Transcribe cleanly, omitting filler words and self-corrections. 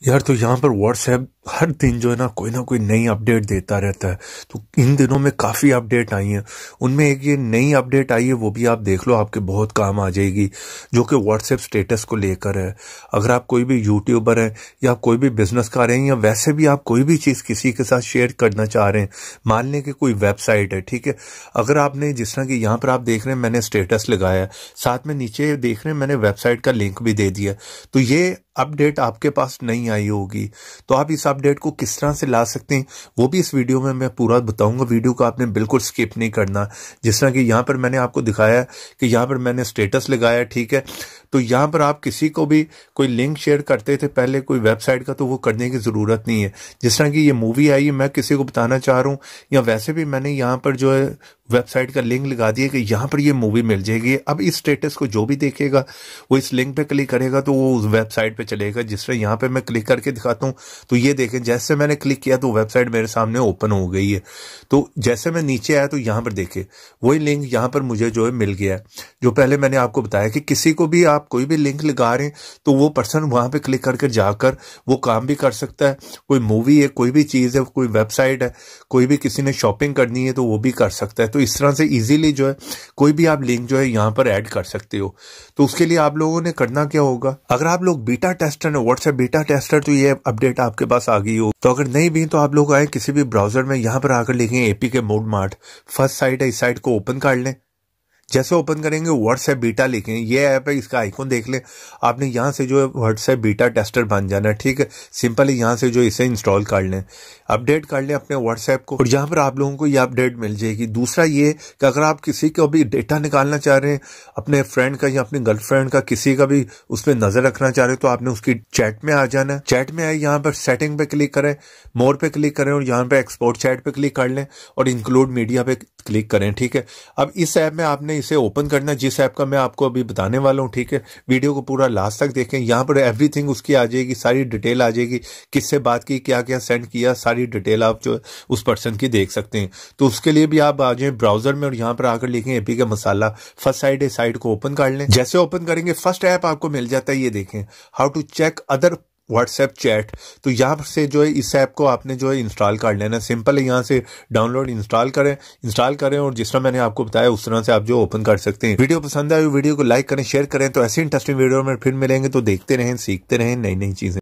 यार तो यहाँ पर व्हाट्सएप हर दिन जो है ना कोई नई अपडेट देता रहता है। तो इन दिनों में काफ़ी अपडेट आई हैं। उनमें एक ये नई अपडेट आई है, वो भी आप देख लो, आपके बहुत काम आ जाएगी, जो कि व्हाट्सएप स्टेटस को लेकर है। अगर आप कोई भी यूट्यूबर हैं या कोई भी बिजनेस कर रहे हैं या वैसे भी आप कोई भी चीज़ किसी के साथ शेयर करना चाह रहे हैं, मान लें कि कोई वेबसाइट है, ठीक है। अगर आपने जिस तरह की यहाँ पर आप देख रहे हैं मैंने स्टेटस लगाया है, साथ में नीचे देख रहे हैं मैंने वेबसाइट का लिंक भी दे दिया। तो ये अपडेट आपके पास नहीं आई होगी, तो आप इस अपडेट को किस तरह से ला सकते हैं वो भी इस वीडियो में मैं पूरा बताऊंगा। वीडियो को आपने बिल्कुल स्किप नहीं करना। जिस तरह कि यहाँ पर मैंने आपको दिखाया कि यहाँ पर मैंने स्टेटस लगाया, ठीक है। तो यहाँ पर आप किसी को भी कोई लिंक शेयर करते थे पहले कोई वेबसाइट का, तो वो करने की ज़रूरत नहीं है। जिस तरह की ये मूवी आई है, मैं किसी को बताना चाह रहा हूँ, या वैसे भी मैंने यहाँ पर जो है वेबसाइट का लिंक लगा दिया कि यहाँ पर ये मूवी मिल जाएगी। अब इस स्टेटस को जो भी देखेगा वो इस लिंक पे क्लिक करेगा तो वो उस वेबसाइट पे चलेगा। जिस तरह यहाँ पे मैं क्लिक करके दिखाता हूँ, तो ये देखें जैसे मैंने क्लिक किया तो वेबसाइट मेरे सामने ओपन हो गई है। तो जैसे मैं नीचे आया तो यहाँ पर देखे वही लिंक यहाँ पर मुझे जो है मिल गया है। जो पहले मैंने आपको बताया कि किसी को भी आप कोई भी लिंक लगा रहे हैं तो वो पर्सन वहाँ पे क्लिक करके जाकर वो काम भी कर सकता है। कोई मूवी है, कोई भी चीज़ है, कोई वेबसाइट है, कोई भी किसी ने शॉपिंग करनी है तो वो भी कर सकता है। तो इस तरह से इजीली जो है कोई भी आप लिंक जो है यहाँ पर ऐड कर सकते हो। तो उसके लिए आप लोगों ने करना क्या होगा, अगर आप लोग बीटा टेस्टर है, व्हाट्सएप बीटा टेस्टर, तो ये अपडेट आपके पास आ गई हो। तो अगर नहीं भी तो आप लोग आए किसी भी ब्राउजर में, यहाँ पर आकर लिखें APK mode mart, first sight है, इस साइट को ओपन कर लें। जैसे ओपन करेंगे व्हाट्सएप बीटा लिखें, ये ऐप है, इसका आइकॉन देख लें। आपने यहाँ से जो है व्हाट्सएप बीटा टेस्टर बन जाना है, ठीक है। सिंपल यहाँ से जो इसे इंस्टॉल कर लें, अपडेट कर लें अपने व्हाट्सएप को, और यहाँ पर आप लोगों को ये अपडेट मिल जाएगी। दूसरा ये कि अगर आप किसी को भी डेटा निकालना चाह रहे हैं, अपने फ्रेंड का या अपनी गर्लफ्रेंड का, किसी का भी उस पर नजर रखना चाह रहे हैं, तो आपने उसकी चैट में आ जाना है। चैट में आए, यहाँ पर सेटिंग पे क्लिक करें, मोर पे क्लिक करें और यहाँ पे एक्सपोर्ट चैट पे क्लिक कर लें और इंक्लूड मीडिया पे क्लिक करें, ठीक है। अब इस ऐप में आपने इसे ओपन करना है, जिस ऐप का मैं आपको अभी बताने वाला हूँ, ठीक है। वीडियो को पूरा लास्ट तक देखें, यहाँ पर एवरीथिंग उसकी आ जाएगी, सारी डिटेल आ जाएगी, किससे बात की, क्या क्या सेंड किया, सारी डिटेल आप जो उस पर्सन की देख सकते हैं। तो उसके लिए भी आप आ जाए ब्राउजर में और यहाँ पर आकर लिखें APK मसाला, फर्स्ट साइट है, साइट को ओपन कर लें। जैसे ओपन करेंगे फर्स्ट ऐप आपको मिल जाता है, ये देखें, how to check other WhatsApp chat. तो यहाँ से जो है इस ऐप को आपने जो है इंस्टॉल कर लेना। सिंपल है, यहाँ से डाउनलोड इंस्टॉल करें और जिस तरह मैंने आपको बताया उस तरह से आप जो ओपन कर सकते हैं। वीडियो पसंद आए वीडियो को लाइक करें, शेयर करें। तो ऐसी इंटरेस्टिंग वीडियो में फिर मिलेंगे, तो देखते रहें, सीखते रहें नई नई चीजें।